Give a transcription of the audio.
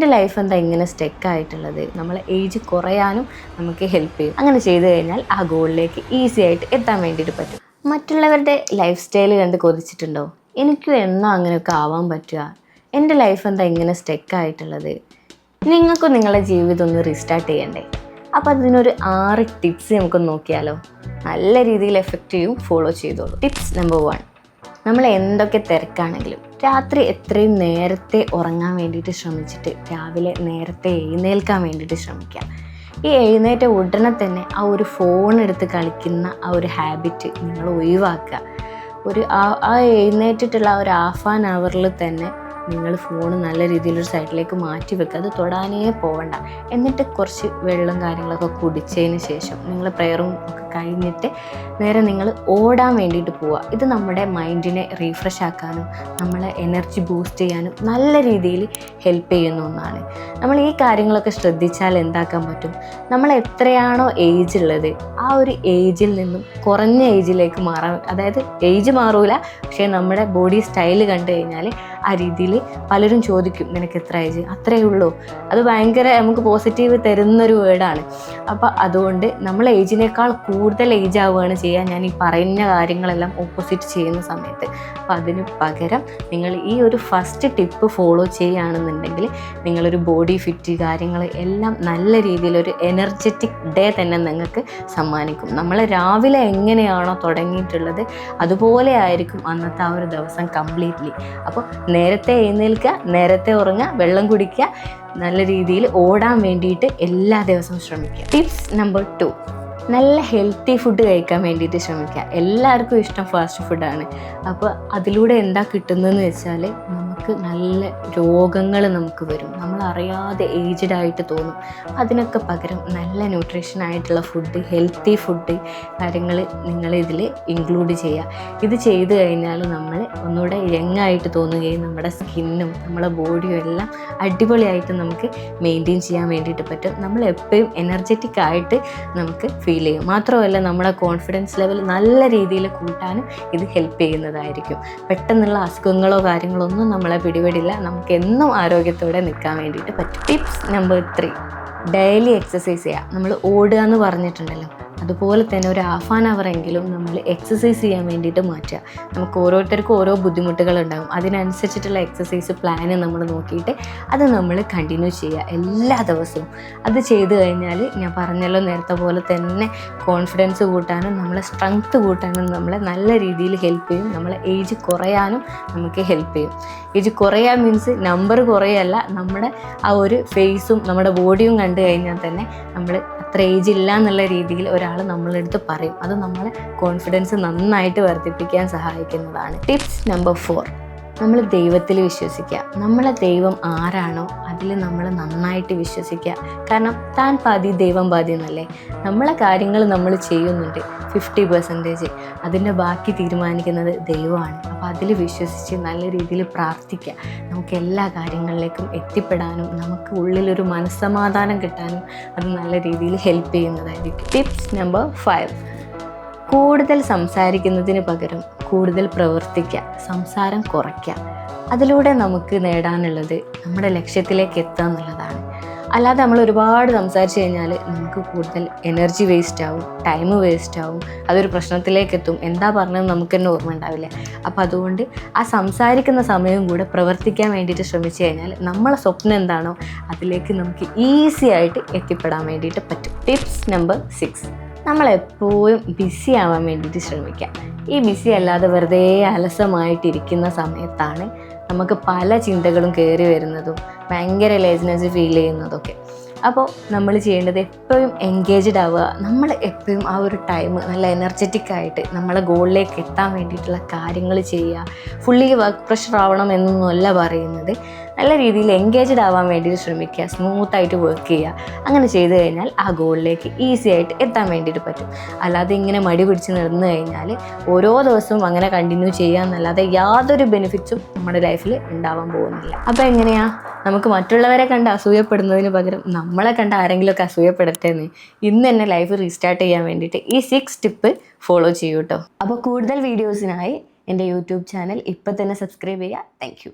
എൻ്റെ ലൈഫ് എന്താ ഇങ്ങനെ സ്റ്റെക്കായിട്ടുള്ളത്, നമ്മളെ ഏജ് കുറയാനും നമുക്ക് ഹെൽപ്പ് ചെയ്യും. അങ്ങനെ ചെയ്തു കഴിഞ്ഞാൽ ആ ഗോളിലേക്ക് ഈസി ആയിട്ട് എത്താൻ വേണ്ടിയിട്ട് പറ്റും. മറ്റുള്ളവരുടെ ലൈഫ് സ്റ്റൈൽ കണ്ട് കൊതിച്ചിട്ടുണ്ടോ? എനിക്കും എന്നോ അങ്ങനെയൊക്കെ ആവാൻ പറ്റുക, എൻ്റെ ലൈഫ് എന്താ ഇങ്ങനെ സ്റ്റെക്കായിട്ടുള്ളത്. നിങ്ങൾക്കും നിങ്ങളുടെ ജീവിതം ഒന്ന് റീസ്റ്റാർട്ട് ചെയ്യണ്ടേ? അപ്പോൾ അതിനൊരു 6 ടിപ്സ് നമുക്ക് നോക്കിയാലോ. നല്ല രീതിയിൽ എഫക്റ്റീവും ഫോളോ ചെയ്തോളൂ. ടിപ്സ് നമ്പർ 1, നമ്മൾ എന്തൊക്കെ തിരക്കാണെങ്കിലും രാത്രി എത്രയും നേരത്തെ ഉറങ്ങാൻ വേണ്ടിയിട്ട് ശ്രമിച്ചിട്ട് രാവിലെ നേരത്തെ എഴുന്നേൽക്കാൻ വേണ്ടിയിട്ട് ശ്രമിക്കുക. ഈ എഴുന്നേറ്റ ഉടനെ തന്നെ ആ ഒരു ഫോൺ എടുത്ത് കളിക്കുന്ന ആ ഒരു ഹാബിറ്റ് നിങ്ങൾ ഒഴിവാക്കുക. ആ എഴുന്നേറ്റിട്ടുള്ള ആ ഒരു ഹാഫ് ആൻ അവറിൽ തന്നെ നിങ്ങൾ ഫോൺ നല്ല രീതിയിലൊരു സൈഡിലേക്ക് മാറ്റി വെക്കുക. അത് തൊടാനേ പോവണ്ട. എന്നിട്ട് കുറച്ച് വെള്ളം കാര്യങ്ങളൊക്കെ കുടിച്ചതിന് ശേഷം നിങ്ങൾ പ്രയറും ഒക്കെ കഴിഞ്ഞിട്ട് നേരെ നിങ്ങൾ ഓടാൻ വേണ്ടിയിട്ട് പോവുക. ഇത് നമ്മുടെ മൈൻഡിനെ റീഫ്രഷ് ആക്കാനും നമ്മളെ എനർജി ബൂസ്റ്റ് ചെയ്യാനും നല്ല രീതിയിൽ ഹെൽപ്പ് ചെയ്യുന്ന ഒന്നാണ്. നമ്മൾ ഈ കാര്യങ്ങളൊക്കെ ശ്രദ്ധിച്ചാൽ എന്താക്കാൻ പറ്റും, നമ്മൾ എത്രയാണോ ഏജ് ഉള്ളത് ആ ഒരു ഏജിൽ നിന്നും കുറഞ്ഞ ഏജിലേക്ക് മാറാൻ, അതായത് ഏജ് മാറൂല പക്ഷേ നമ്മുടെ ബോഡി സ്റ്റൈല് കണ്ടു കഴിഞ്ഞാൽ ആ രീതിയിൽ പലരും ചോദിക്കും, നിനക്ക് എത്ര ഏജ്? അത്രയേ ഉള്ളൂ. അത് ഭയങ്കര നമുക്ക് പോസിറ്റീവ് തരുന്നൊരു വേർഡാണ്. അപ്പോൾ അതുകൊണ്ട് നമ്മൾ ഏജിനേക്കാൾ കൂടുതൽ ഏജ് ആവുകയാണ് ചെയ്യുക ഞാൻ ഈ പറയുന്ന കാര്യങ്ങളെല്ലാം ഓപ്പോസിറ്റ് ചെയ്യുന്ന സമയത്ത്. അപ്പോൾ അതിന് പകരം നിങ്ങൾ ഈ ഒരു ഫസ്റ്റ് ടിപ്പ് ഫോളോ ചെയ്യുകയാണെന്നുണ്ടെങ്കിൽ നിങ്ങളൊരു ബോഡി ഫിറ്റ് കാര്യങ്ങൾ എല്ലാം നല്ല രീതിയിലൊരു എനർജറ്റിക് ഡേ തന്നെ നിങ്ങൾക്ക് സമ്മാനിക്കും. നമ്മൾ രാവിലെ എങ്ങനെയാണോ തുടങ്ങിയിട്ടുള്ളത് അതുപോലെ ആയിരിക്കും അന്നത്തെ ആ ഒരു ദിവസം കംപ്ലീറ്റ്ലി. അപ്പോൾ നേരത്തെ എഴുന്നേൽക്കുക, നേരത്തെ ഉറങ്ങുക, വെള്ളം കുടിക്കുക, നല്ല രീതിയിൽ ഓടാൻ വേണ്ടിയിട്ട് എല്ലാ ദിവസവും ശ്രമിക്കുക. ടിപ്സ് നമ്പർ 2, നല്ല ഹെൽത്തി ഫുഡ് കഴിക്കാൻ വേണ്ടിയിട്ട് ശ്രമിക്കുക. എല്ലാവർക്കും ഇഷ്ടം ഫാസ്റ്റ് ഫുഡാണ്. അപ്പോൾ അതിലൂടെ എന്താ കിട്ടുന്നതെന്ന് വെച്ചാൽ നമുക്ക് നല്ല രോഗങ്ങൾ നമുക്ക് വരും, നമ്മളറിയാതെ ഏജ്ഡ് ആയിട്ട് തോന്നും. അതിനൊക്കെ പകരം നല്ല ന്യൂട്രീഷനായിട്ടുള്ള ഫുഡ്, ഹെൽത്തി ഫുഡ് കാര്യങ്ങൾ നിങ്ങൾ ഇതിൽ ഇൻക്ലൂഡ് ചെയ്യുക. ഇത് ചെയ്ത് കഴിഞ്ഞാൽ നമ്മൾ ഒന്നുകൂടെ യങ്ങായിട്ട് തോന്നുകയും നമ്മുടെ സ്കിന്നും നമ്മുടെ ബോഡിയും എല്ലാം അടിപൊളിയായിട്ട് നമുക്ക് മെയിൻറ്റെയിൻ ചെയ്യാൻ വേണ്ടിയിട്ട് പറ്റും. നമ്മൾ എപ്പോഴും എനർജറ്റിക് ആയിട്ട് നമുക്ക് ഫീൽ ചെയ്യും. മാത്രമല്ല നമ്മുടെ കോൺഫിഡൻസ് ലെവൽ നല്ല രീതിയിൽ കൂട്ടാനും ഇത് ഹെൽപ്പ് ചെയ്യുന്നതായിരിക്കും. പെട്ടെന്നുള്ള അസുഖങ്ങളോ കാര്യങ്ങളോ ഒന്നും നമ്മളെ പിടിപെടില്ല. നമുക്ക് എന്നും ആരോഗ്യത്തോടെ നിൽക്കാൻ വേണ്ടിയിട്ട് പറ്റും. ടിപ്സ് നമ്പർ 3, ഡെയിലി എക്സസൈസ് ചെയ്യുക. നമ്മൾ ഓടുക എന്ന് പറഞ്ഞിട്ടുണ്ടല്ലോ, അതുപോലെ തന്നെ ഒരു ഹാഫ് ആൻ അവറെങ്കിലും നമ്മൾ എക്സസൈസ് ചെയ്യാൻ വേണ്ടിയിട്ട് മാറ്റുക. നമുക്ക് ഓരോരുത്തർക്കും ഓരോ ബുദ്ധിമുട്ടുകളുണ്ടാകും. അതിനനുസരിച്ചിട്ടുള്ള എക്സസൈസ് പ്ലാന് നമ്മൾ നോക്കിയിട്ട് അത് നമ്മൾ കണ്ടിന്യൂ ചെയ്യുക എല്ലാ ദിവസവും. അത് ചെയ്ത് കഴിഞ്ഞാൽ ഞാൻ പറഞ്ഞല്ലോ നേരത്തെ പോലെ തന്നെ കോൺഫിഡൻസ് കൂട്ടാനും നമ്മളെ സ്ട്രെങ്ത്ത് കൂട്ടാനും നമ്മളെ നല്ല രീതിയിൽ ഹെൽപ്പ് ചെയ്യും. നമ്മളെ ഏജ് കുറയാനും നമുക്ക് ഹെൽപ്പ് ചെയ്യും. ഏജ് കുറയാൻ മീൻസ് നമ്പർ കുറയല്ല, നമ്മുടെ ആ ഒരു ഫേസും നമ്മുടെ ബോഡിയും കണ്ടു കഴിഞ്ഞാൽ തന്നെ നമ്മൾ അത്ര ഏജ് ഇല്ല എന്നുള്ള രീതിയിൽ ഒരാൾ നമ്മളെ അടുത്ത് പറയും. അത് നമ്മളെ കോൺഫിഡൻസ് നന്നായിട്ട് വർദ്ധിപ്പിക്കാൻ സഹായിക്കുന്നതാണ്. ടിപ്സ് നമ്പർ 4, നമ്മൾ ദൈവത്തിൽ വിശ്വസിക്കുക. നമ്മളെ ദൈവം ആരാണോ അതിൽ നമ്മൾ നന്നായിട്ട് വിശ്വസിക്കുക. കാരണം താൻ പാതി ദൈവം പാതി എന്നല്ലേ. നമ്മളെ കാര്യങ്ങൾ നമ്മൾ ചെയ്യുന്നുണ്ട് 50%, അതിൻ്റെ ബാക്കി തീരുമാനിക്കുന്നത് ദൈവമാണ്. അപ്പോൾ അതിൽ വിശ്വസിച്ച് നല്ല രീതിയിൽ പ്രാർത്ഥിക്കുക. നമുക്ക് എല്ലാ കാര്യങ്ങളിലേക്കും എത്തിപ്പെടാനും നമുക്ക് ഉള്ളിലൊരു മനസ്സമാധാനം കിട്ടാനും അത് നല്ല രീതിയിൽ ഹെൽപ്പ് ചെയ്യുന്നതായിരിക്കും. ടിപ്സ് നമ്പർ 5, കൂടുതൽ സംസാരിക്കുന്നതിന് പകരം കൂടുതൽ പ്രവർത്തിക്കുക. സംസാരം കുറയ്ക്കുക. അതിലൂടെ നമുക്ക് നേടാനുള്ളത് നമ്മുടെ ലക്ഷ്യത്തിലേക്ക് എത്തുക എന്നുള്ളതാണ്. അല്ലാതെ നമ്മൾ ഒരുപാട് സംസാരിച്ച് കഴിഞ്ഞാൽ നമുക്ക് കൂടുതൽ എനർജി വേസ്റ്റ് ആവും, ടൈം വേസ്റ്റ് ആവും, അതൊരു പ്രശ്നത്തിലേക്ക് എത്തും. എന്താ പറഞ്ഞത് നമുക്ക് തന്നെ ഓർമ്മ ഉണ്ടാവില്ല. അപ്പോൾ അതുകൊണ്ട് ആ സംസാരിക്കുന്ന സമയം കൂടെ പ്രവർത്തിക്കാൻ വേണ്ടിയിട്ട് ശ്രമിച്ചു കഴിഞ്ഞാൽ നമ്മളെ സ്വപ്നം എന്താണോ അതിലേക്ക് നമുക്ക് ഈസി ആയിട്ട് എത്തിപ്പെടാൻ വേണ്ടിയിട്ട് പറ്റും. ടിപ്സ് നമ്പർ 6, നമ്മളെപ്പോഴും ബിസി ആവാൻ വേണ്ടിയിട്ട് ശ്രമിക്കാം. ഈ ബിസി അല്ലാതെ വെറുതെ അലസമായിട്ടിരിക്കുന്ന സമയത്താണ് നമുക്ക് പല ചിന്തകളും കയറി വരുന്നതും ഭയങ്കര ലേസിനെസ് ഫീൽ ചെയ്യുന്നതൊക്കെ. അപ്പോൾ നമ്മൾ ചെയ്യേണ്ടത് എപ്പോഴും എൻഗേജ്ഡ് ആവുക. നമ്മൾ എപ്പോഴും ആ ഒരു ടൈം നല്ല എനർജറ്റിക് ആയിട്ട് നമ്മളെ ഗോളിലേക്ക് എത്താൻ വേണ്ടിയിട്ടുള്ള കാര്യങ്ങൾ ചെയ്യുക. ഫുള്ളി വർക്ക് പ്രഷർ ആവണം എന്നൊന്നുമല്ല പറയുന്നത്. നല്ല രീതിയിൽ എൻഗേജ്ഡ് ആവാൻ വേണ്ടിയിട്ട് ശ്രമിക്കുക. സ്മൂത്തായിട്ട് വർക്ക് ചെയ്യുക. അങ്ങനെ ചെയ്തു കഴിഞ്ഞാൽ ആ ഗോളിലേക്ക് ഈസി ആയിട്ട് എത്താൻ വേണ്ടിയിട്ട് പറ്റും. അല്ലാതെ ഇങ്ങനെ മടി പിടിച്ച് നടന്നു കഴിഞ്ഞാൽ ഓരോ ദിവസവും അങ്ങനെ കണ്ടിന്യൂ ചെയ്യുക എന്നല്ലാതെ യാതൊരു ബെനിഫിറ്റ്സും നമ്മുടെ ലൈഫിൽ ഉണ്ടാവാൻ പോകുന്നില്ല. അപ്പോൾ എങ്ങനെയാണ് നമുക്ക് മറ്റുള്ളവരെ കണ്ട് അസൂയപ്പെടുന്നതിന് പകരം നമ്മളെ കണ്ട് ആരെങ്കിലുമൊക്കെ അസൂയപ്പെടട്ടെ എന്ന് ഇന്ന് തന്നെ ലൈഫ് റീസ്റ്റാർട്ട് ചെയ്യാൻ വേണ്ടിയിട്ട് ഈ 6 ടിപ്പ് ഫോളോ ചെയ്യൂ കേട്ടോ. അപ്പോൾ കൂടുതൽ വീഡിയോസിനായി എൻ്റെ യൂട്യൂബ് ചാനൽ ഇപ്പം തന്നെ സബ്സ്ക്രൈബ് ചെയ്യുക. Thank you.